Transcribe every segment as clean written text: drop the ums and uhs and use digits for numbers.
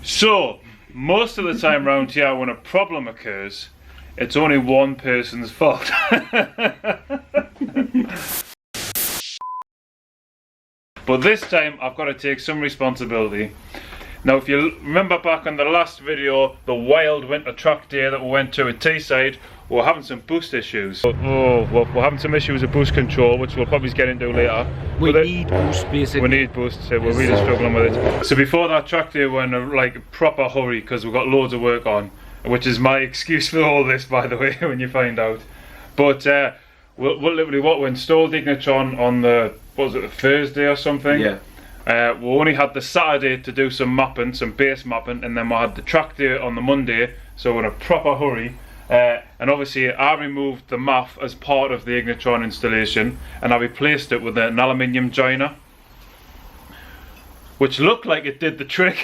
So, most of the time around here when a problem occurs, it's only one person's fault. But this time I've got to take some responsibility. Now if you remember back on the last video, the wild winter track day that we went to at Teesside, we were having some boost issues. We're having some issues with boost control, which we'll probably get into later. We need boost, basically. We need boost, so we're really struggling with it. So before that track day, we're in a like proper hurry because we've got loads of work on, which is my excuse for all this, by the way, when you find out. But we'll literally we installed the Ignitron on the, what was it, Thursday or something? Yeah. We only had the Saturday to do some mapping, some base mapping, and then we had the track day on the Monday, so we're in a proper hurry. And obviously I removed the MAF as part of the Ignitron installation, and I replaced it with an aluminium joiner, which looked like it did the trick.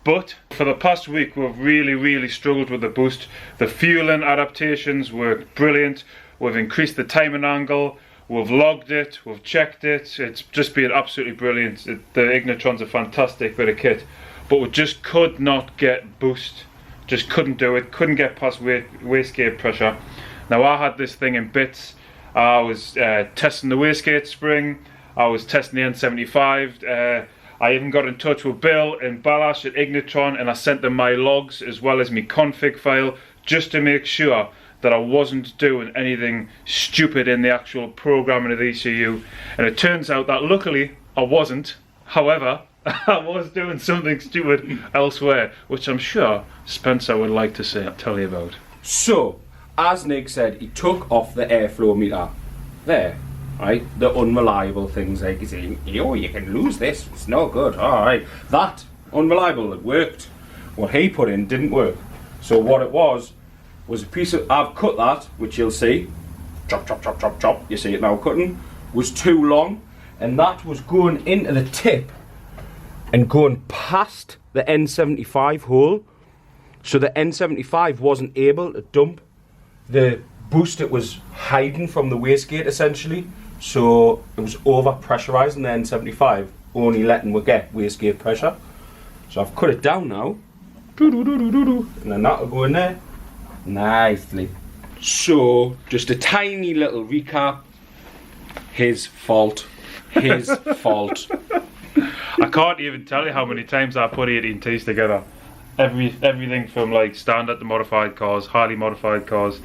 But for the past week we've really struggled with the boost. The fueling adaptations worked brilliant. We've increased the timing angle, we've logged it, we've checked it. It's just been absolutely brilliant. The Ignitron's a fantastic bit of kit, but we just could not get boost. Just couldn't do it, couldn't get past wastegate pressure. Now I had this thing in bits. I was testing the wastegate spring, I was testing the N75, I even got in touch with Bill and Balash at Ignitron, and I sent them my logs as well as my config file, just to make sure that I wasn't doing anything stupid in the actual programming of the ECU. And it turns out that luckily I wasn't. However, I was doing something stupid elsewhere, which I'm sure Spencer would like to tell you about. So, as Nick said, he took off the airflow meter. There, right? The unreliable things like he's saying, oh, you can lose this, it's no good. Alright, that, unreliable, it worked. What he put in didn't work. So what it was a piece of, I've cut that, which you'll see, chop, chop, chop, chop, chop, you see it now cutting, was too long, and that was going into the tip and going past the N75 hole, so the N75 wasn't able to dump the boost. It was hiding from the wastegate essentially, so it was over pressurizing the N75, only letting we get wastegate pressure. So I've cut it down now, and then that'll go in there nicely. So just a tiny little recap. His fault. His fault. I can't even tell you how many times I put 18Ts together. Everything from like standard to modified cars, highly modified cars,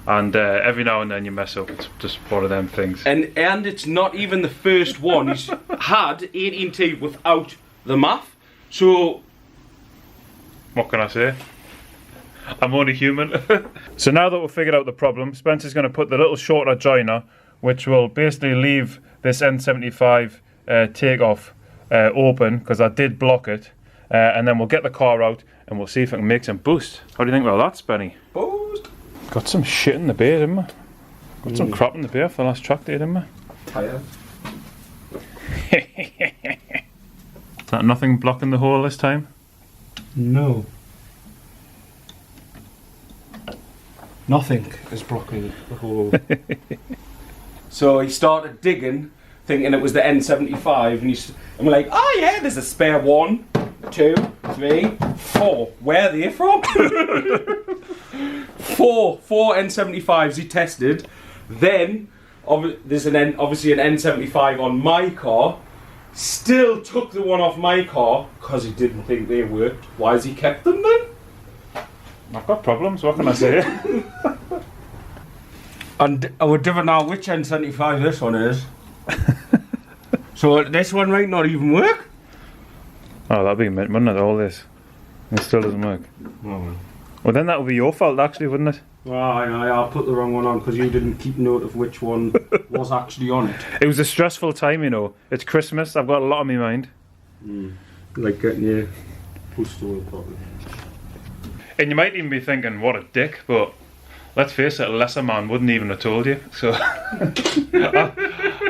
and every now and then you mess up. It's just one of them things. And it's not even the first one. He's had 18T without the MAF. So what can I say? I'm only human. So now that we've figured out the problem, Spencer's going to put the little shorter joiner, which will basically leave this N75 takeoff open, because I did block it, and then we'll get the car out and we'll see if I can make some boost. How do you think about that, Spenny? Boost. Got some shit in the bay, didn't we? Got some crap in the bay for the last track day, didn't we? Tired. Is that nothing blocking the hole this time? No. Nothing is blocking the hole. So he started digging, thinking it was the N75, and we're like, oh yeah, there's a spare 1, 2, 3, 4. Where are they from? four N75s he tested. Then there's obviously an N75 on my car. Still took the one off my car because he didn't think they worked. Why has he kept them then? I've got problems, what can I say? And I would never know which N75 this one is. So this one might not even work. Oh, that'd be mint, wouldn't it, all this? It still doesn't work. Oh. Well, then that would be your fault, actually, wouldn't it? Well, I put the wrong one on because you didn't keep note of which one was actually on it. It was a stressful time, you know. It's Christmas, I've got a lot on my mind. Like getting your boost to work properly. And you might even be thinking, what a dick, but let's face it, a lesser man wouldn't even have told you. So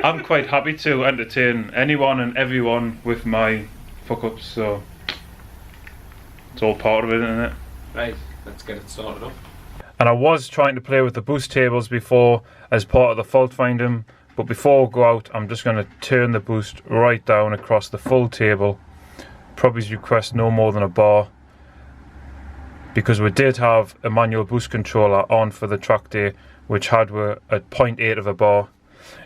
I'm quite happy to entertain anyone and everyone with my fuck-ups, so it's all part of it, isn't it? Right, let's get it started up. And I was trying to play with the boost tables before as part of the fault finding, but before we go out I'm just going to turn the boost right down across the full table probably request no more than a bar, because we did have a manual boost controller on for the track day which had were at 0.8 of a bar,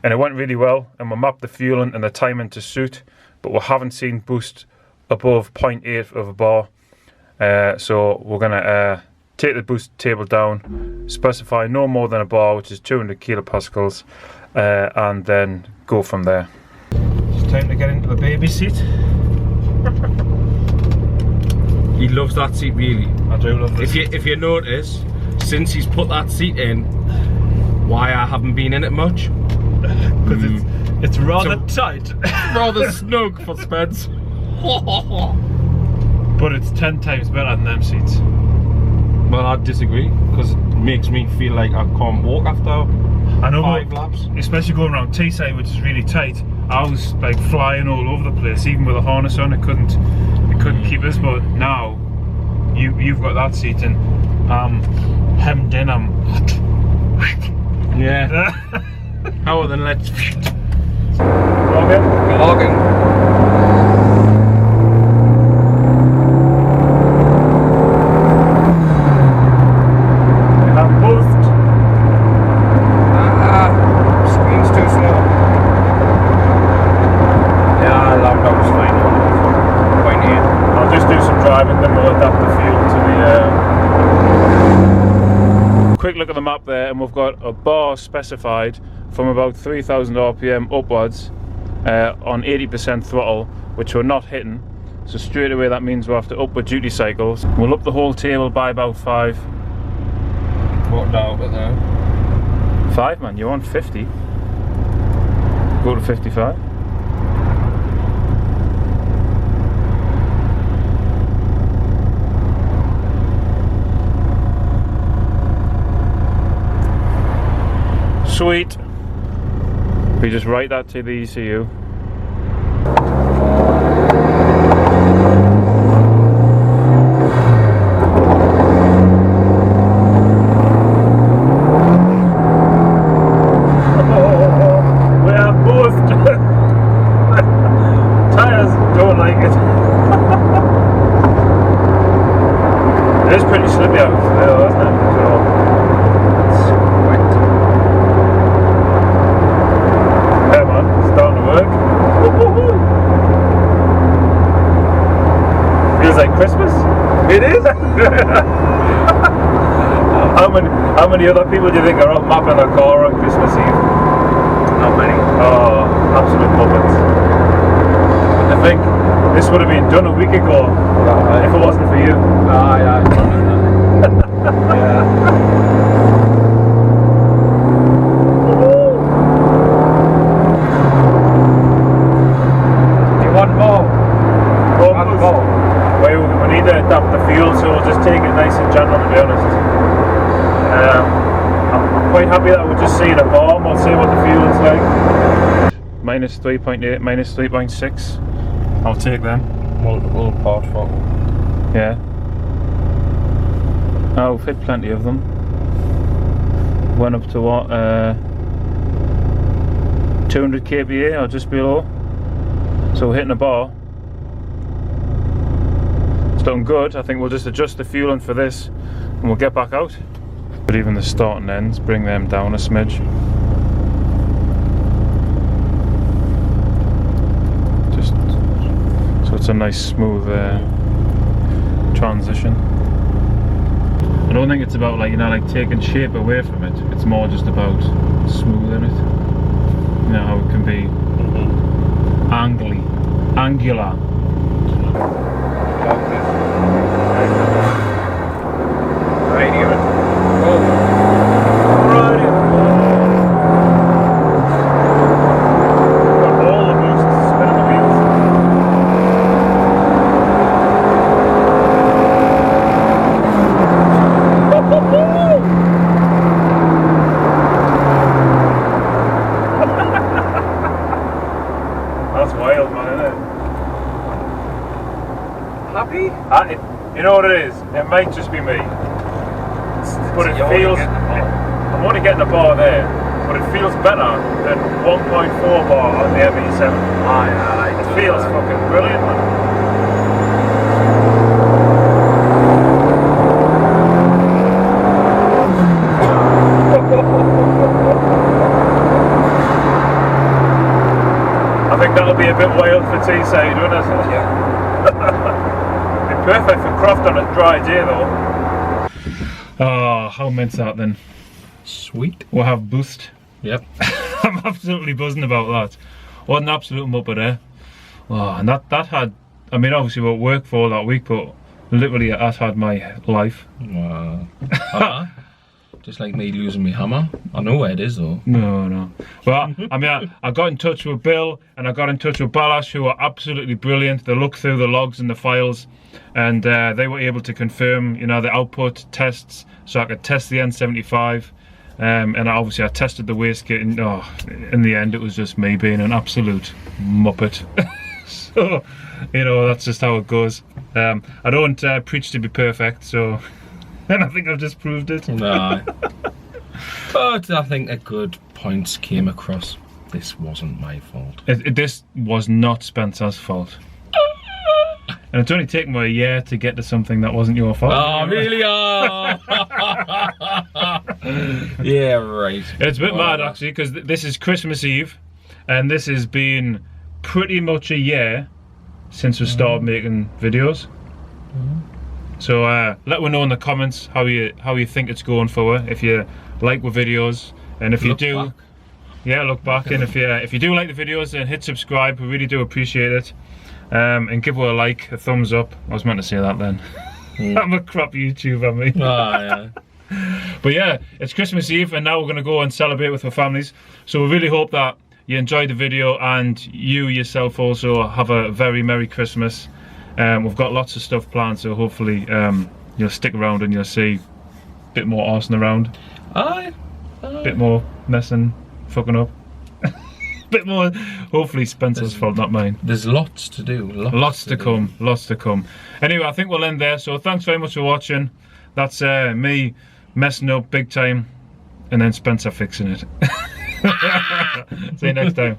and it went really well, and we mapped the fueling and the timing to suit, but we haven't seen boost above 0.8 of a bar. So we're gonna take the boost table down, specify no more than a bar, which is 200 kilopascals, and then go from there. It's time to get into the baby seat. He loves that seat, really. I do love this. If you notice, since he's put that seat in, why I haven't been in it much? Because it's rather tight. Rather snug for Spence. But it's 10 times better than them seats. Well, I disagree, because it makes me feel like I can't walk after I know, 5 laps. Especially going around Teesside, which is really tight. I was like flying all over the place, even with a harness on. It couldn't keep us. But now you've got that seat, and I'm hemmed in. Yeah. How then let's Logging. screen's too small. Yeah, laptop's fine. 0.8. I'll just do some driving, then we'll adapt the fuel to the... Quick look at the map there, and we've got a bar specified from about 3000 RPM upwards on 80% throttle, which we're not hitting. So straight away that means we'll have to up with duty cycles. We'll up the whole table by about 5. What down with there? 5, man, you're on 50. Go to 55. Sweet. We just write that to the ECU. It is? How many other people do you think are up mapping their car on Christmas Eve? Not many. Oh, absolute puppets. I think this would have been done a week ago if it wasn't for you. Yeah. You want more? More. We need to adapt the fuel, so we'll just take it nice and gentle, to be honest. I'm quite happy that we're just seeing a bomb. We'll see what the fuel is like. Minus 3.8, minus 3.6. I'll take them. Multiple part fault. Yeah. I'll fit plenty of them. Went up to what? 200 kPa or just below. So we're hitting a bar. Looking good. I think we'll just adjust the fueling for this and we'll get back out. But even the starting ends, bring them down a smidge. Just so it's a nice smooth transition. I don't think it's about like taking shape away from it. It's more just about smoothing it. You know how it can be angular. Right here. Got all the boosts, spinning the wheels. That's wild, man, isn't it? Happy? You know what it is? It might just be me. But it feels... I'm only getting a bar there, but it feels better than 1.4 bar on the ME7. Aye, It feels fucking brilliant, man. be a bit wild for Teesside, wouldn't it? Yeah. Be perfect for craft on a dry day though. Oh, how meant's that then? Sweet. We'll have boost. Yep. I'm absolutely buzzing about that. What an absolute muppet, eh? Oh, and that had, I mean, obviously we work for all that week, but literally that had my life. Just like me losing my hammer. I know where it is though. No. Well, I mean, I got in touch with Bill and I got in touch with Balash, who are absolutely brilliant. They looked through the logs and the files, and they were able to confirm, you know, the output tests, so I could test the N75. And obviously I tested the wastegate, and in the end it was just me being an absolute muppet. So, you know, that's just how it goes. I don't preach to be perfect, so and I think I've just proved it. Nah. But I think a good points came across. This wasn't my fault. This was not Spencer's fault. And it's only taken me a year to get to something that wasn't your fault. Oh, really? Yeah, right. It's a bit mad actually, because this is Christmas Eve, and this has been pretty much a year since we started making videos. So let me know in the comments how you think it's going for you, if you like the videos, and if you do, back. Yeah, look back, and if you do like the videos, then hit subscribe. We really do appreciate it, and give her a like, a thumbs up. I was meant to say that then. I'm a crap YouTuber, me. Yeah. But yeah, it's Christmas Eve, and now we're going to go and celebrate with our families. So we really hope that you enjoyed the video, and you yourself also have a very Merry Christmas. We've got lots of stuff planned, so hopefully you'll stick around and you'll see a bit more arsing around. Aye. Bit more messing, fucking up. Bit more, hopefully Spencer's fault, not mine. There's lots to do. Lots to come, lots to come. Anyway, I think we'll end there, so thanks very much for watching. That's me messing up big time, and then Spencer fixing it. See you next time.